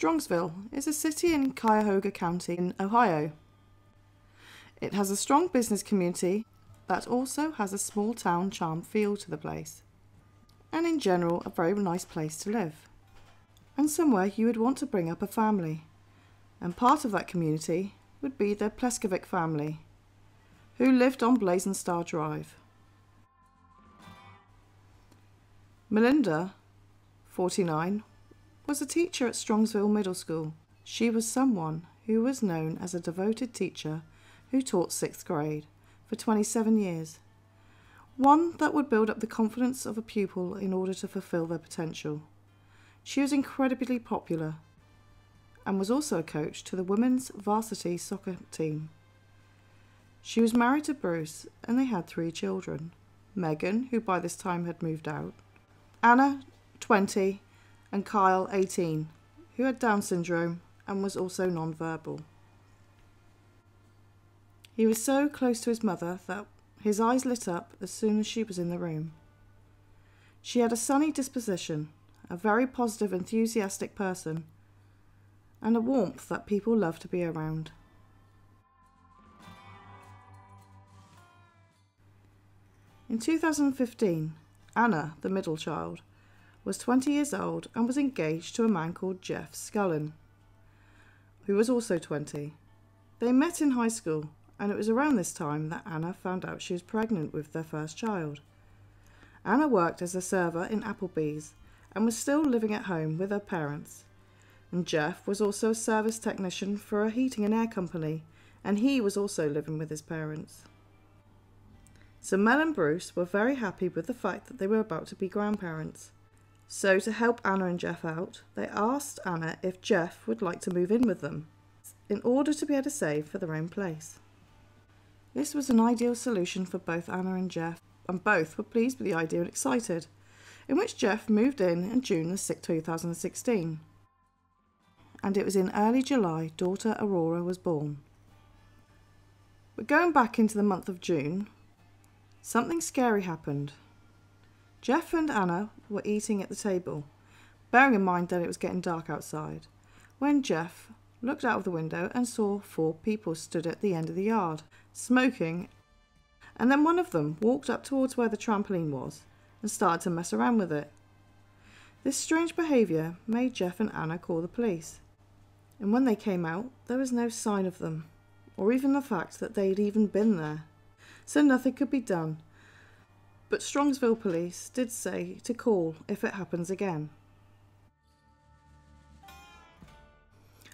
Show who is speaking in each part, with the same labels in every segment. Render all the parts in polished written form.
Speaker 1: Strongsville is a city in Cuyahoga County in Ohio. It has a strong business community that also has a small town charm feel to the place, and in general a very nice place to live, and somewhere you would want to bring up a family, and part of that community would be the Pleskovic family, who lived on Blazing Star Drive. Melinda, 49, was a teacher at Strongsville Middle School. She was someone who was known as a devoted teacher who taught 6th grade for 27 years, one that would build up the confidence of a pupil in order to fulfill their potential. She was incredibly popular and was also a coach to the women's varsity soccer team. She was married to Bruce and they had 3 children: Megan, who by this time had moved out, Anna, 20, and Kyle, 18, who had Down syndrome and was also non-verbal. He was so close to his mother that his eyes lit up as soon as she was in the room. She had a sunny disposition, a very positive, enthusiastic person, and a warmth that people loved to be around. In 2015, Anna, the middle child, was 20 years old and was engaged to a man called Jeff Scullin, who was also 20. They met in high school, and it was around this time that Anna found out she was pregnant with their first child. Anna worked as a server in Applebee's and was still living at home with her parents. And Jeff was also a service technician for a heating and air company, and he was also living with his parents. So Mel and Bruce were very happy with the fact that they were about to be grandparents. So to help Anna and Jeff out, they asked Anna if Jeff would like to move in with them in order to be able to save for their own place. This was an ideal solution for both Anna and Jeff, and both were pleased with the idea and excited, in which Jeff moved in June 2016. And it was in early July daughter Aurora was born. But going back into the month of June, something scary happened. Jeff and Anna were eating at the table, bearing in mind that it was getting dark outside, when Jeff looked out of the window and saw 4 people stood at the end of the yard, smoking, and then one of them walked up towards where the trampoline was and started to mess around with it. This strange behaviour made Jeff and Anna call the police, and when they came out, there was no sign of them, or even the fact that they'd even been there, so nothing could be done. But Strongsville police did say to call if it happens again.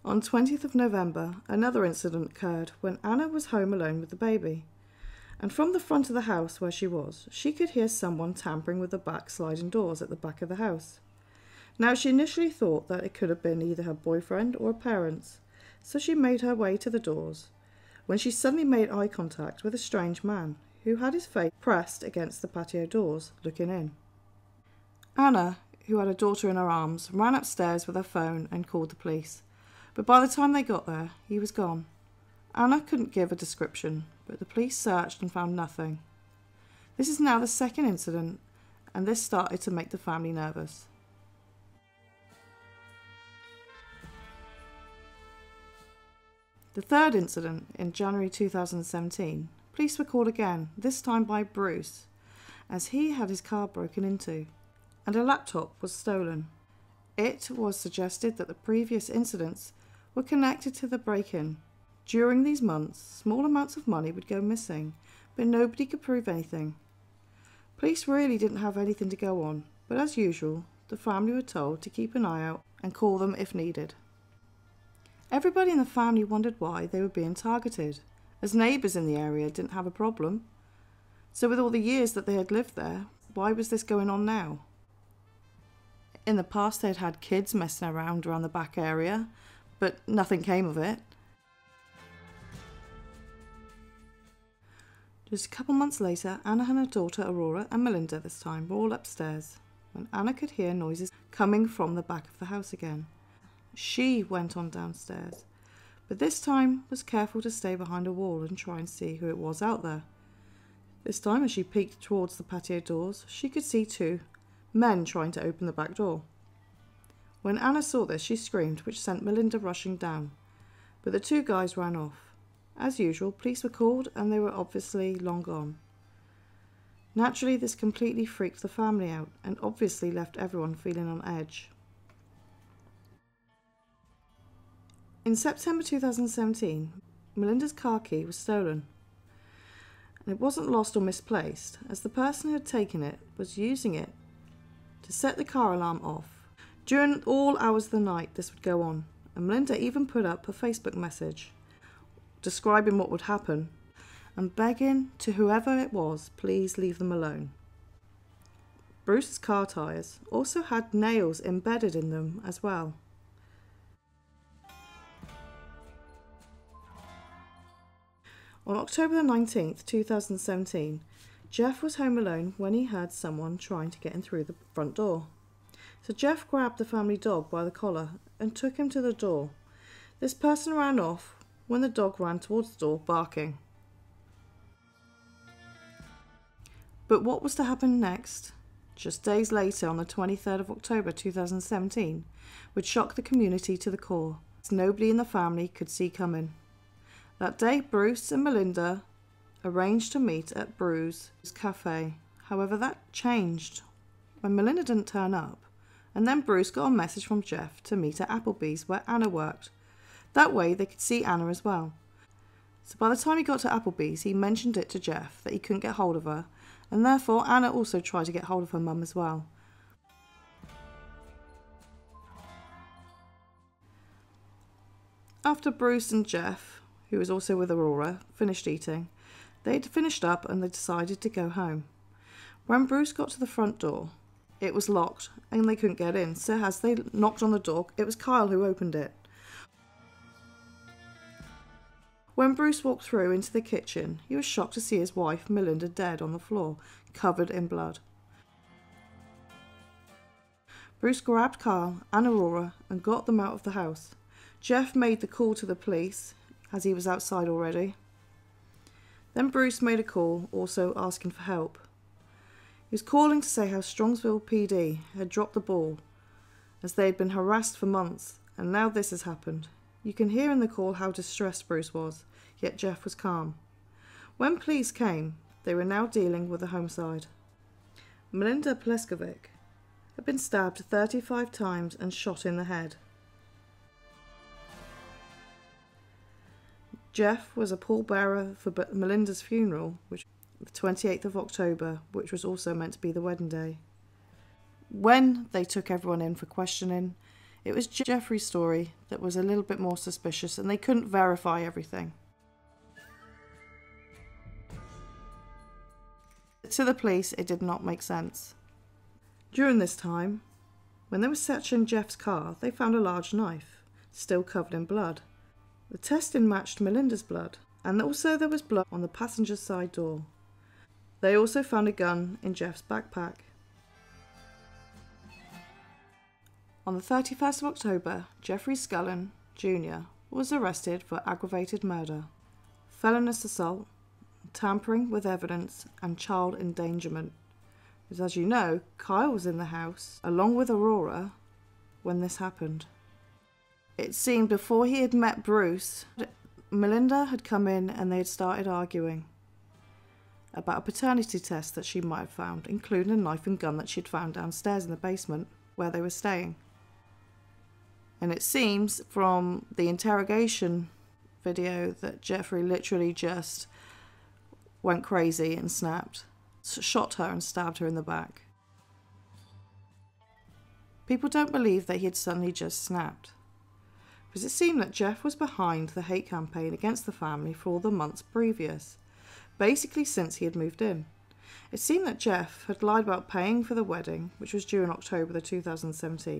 Speaker 1: On 20th of November, another incident occurred when Anna was home alone with the baby, and from the front of the house where she was, she could hear someone tampering with the back sliding doors at the back of the house. Now she initially thought that it could have been either her boyfriend or her parents, so she made her way to the doors, when she suddenly made eye contact with a strange man who had his face pressed against the patio doors, looking in. Anna, who had a daughter in her arms, ran upstairs with her phone and called the police, but by the time they got there, he was gone. Anna couldn't give a description, but the police searched and found nothing. This is now the second incident, and this started to make the family nervous. The third incident, in January 2017, police were called again, this time by Bruce, as he had his car broken into, and a laptop was stolen. It was suggested that the previous incidents were connected to the break-in. During these months, small amounts of money would go missing, but nobody could prove anything. Police really didn't have anything to go on, but as usual, the family were told to keep an eye out and call them if needed. Everybody in the family wondered why they were being targeted, as neighbours in the area didn't have a problem. So with all the years that they had lived there, why was this going on now? In the past they'd had kids messing around the back area, but nothing came of it. Just a couple months later, Anna and her daughter Aurora, and Melinda this time, were all upstairs, when Anna could hear noises coming from the back of the house again. She went on downstairs, but this time was careful to stay behind a wall and try and see who it was out there. This time, as she peeked towards the patio doors, she could see 2 men trying to open the back door. When Anna saw this, she screamed, which sent Melinda rushing down. But the two guys ran off. As usual, police were called and they were obviously long gone. Naturally, this completely freaked the family out and obviously left everyone feeling on edge. In September 2017, Melinda's car key was stolen. And it wasn't lost or misplaced, as the person who had taken it was using it to set the car alarm off. During all hours of the night this would go on, and Melinda even put up a Facebook message describing what would happen and begging to whoever it was, please leave them alone. Bruce's car tyres also had nails embedded in them as well. On October the 19th, 2017, Jeff was home alone when he heard someone trying to get in through the front door. So Jeff grabbed the family dog by the collar and took him to the door. This person ran off when the dog ran towards the door, barking. But what was to happen next, just days later on the 23rd of October 2017, would shock the community to the core, as nobody in the family could see coming. That day, Bruce and Melinda arranged to meet at Bruce's cafe. However, that changed when Melinda didn't turn up, and then Bruce got a message from Jeff to meet at Applebee's where Anna worked. That way they could see Anna as well. So by the time he got to Applebee's, he mentioned it to Jeff that he couldn't get hold of her, and therefore Anna also tried to get hold of her mum as well. After Bruce and Jeff, who was also with Aurora, finished eating, they'd finished up and they decided to go home. When Bruce got to the front door, it was locked and they couldn't get in, so as they knocked on the door, it was Kyle who opened it. When Bruce walked through into the kitchen, he was shocked to see his wife, Melinda, dead on the floor, covered in blood. Bruce grabbed Kyle and Aurora and got them out of the house. Jeff made the call to the police, as he was outside already. Then Bruce made a call, also asking for help. He was calling to say how Strongsville PD had dropped the ball, as they had been harassed for months, and now this has happened. You can hear in the call how distressed Bruce was, yet Jeff was calm. When police came, they were now dealing with a homicide. Melinda Pleskovic had been stabbed 35 times and shot in the head. Jeff was a pallbearer for Melinda's funeral, which the 28th of October, which was also meant to be the wedding day. When they took everyone in for questioning, it was Jeffrey's story that was a little bit more suspicious, and they couldn't verify everything. To the police, it did not make sense. During this time, when they were searching Jeff's car, they found a large knife, still covered in blood. The testing matched Melinda's blood, and also there was blood on the passenger side door. They also found a gun in Jeff's backpack. On the 31st of October, Jeffrey Scullin, Jr. was arrested for aggravated murder, felonious assault, tampering with evidence, and child endangerment. Because as you know, Kyle was in the house, along with Aurora, when this happened. It seemed before he had met Bruce, Melinda had come in and they had started arguing about a paternity test that she might have found, including a knife and gun that she'd found downstairs in the basement where they were staying. And it seems from the interrogation video that Jeffrey literally just went crazy and snapped, shot her and stabbed her in the back. People don't believe that he had suddenly just snapped, because it seemed that Jeff was behind the hate campaign against the family for all the months previous, basically since he had moved in. It seemed that Jeff had lied about paying for the wedding, which was due in October 2017,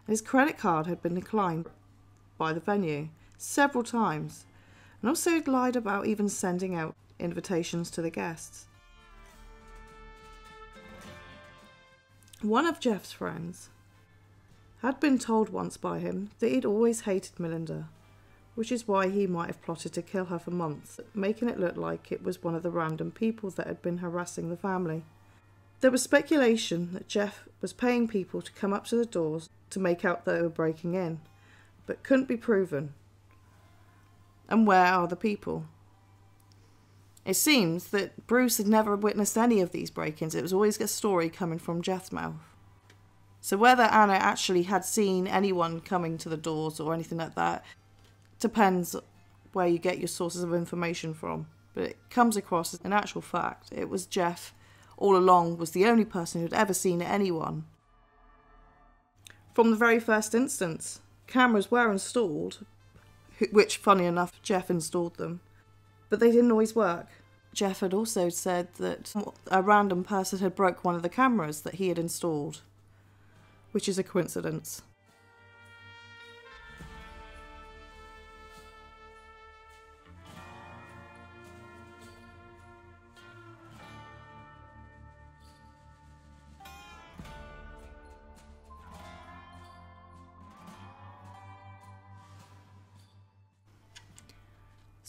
Speaker 1: and his credit card had been declined by the venue several times, and also had lied about even sending out invitations to the guests. One of Jeff's friends had been told once by him that he'd always hated Melinda, which is why he might have plotted to kill her for months, making it look like it was one of the random people that had been harassing the family. There was speculation that Jeff was paying people to come up to the doors to make out they were breaking in, but couldn't be proven. And where are the people? It seems that Bruce had never witnessed any of these break-ins. It was always a story coming from Jeff's mouth. So whether Anna actually had seen anyone coming to the doors or anything like that depends where you get your sources of information from. But it comes across as an actual fact. It was Jeff all along was the only person who'd ever seen anyone. From the very first instance, cameras were installed, which, funny enough, Jeff installed them, but they didn't always work. Jeff had also said that a random person had broke one of the cameras that he had installed, which is a coincidence.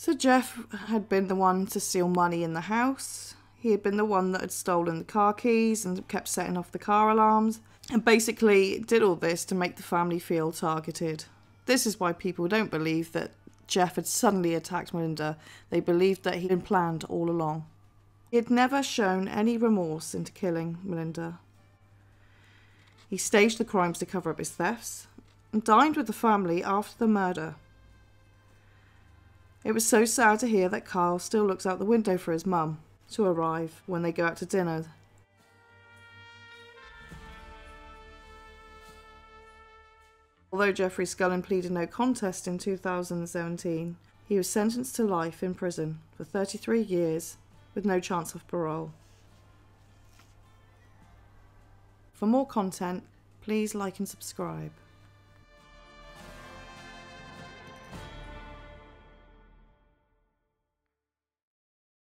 Speaker 1: So Jeff had been the one to steal money in the house. He had been the one that had stolen the car keys and kept setting off the car alarms, and basically did all this to make the family feel targeted. This is why people don't believe that Jeff had suddenly attacked Melinda. They believed that he'd been planned all along. He had never shown any remorse into killing Melinda. He staged the crimes to cover up his thefts and dined with the family after the murder. It was so sad to hear that Carl still looks out the window for his mum to arrive when they go out to dinner. Although Jeffrey Scullin pleaded no contest in 2017, he was sentenced to life in prison for 33 years with no chance of parole. For more content, please like and subscribe.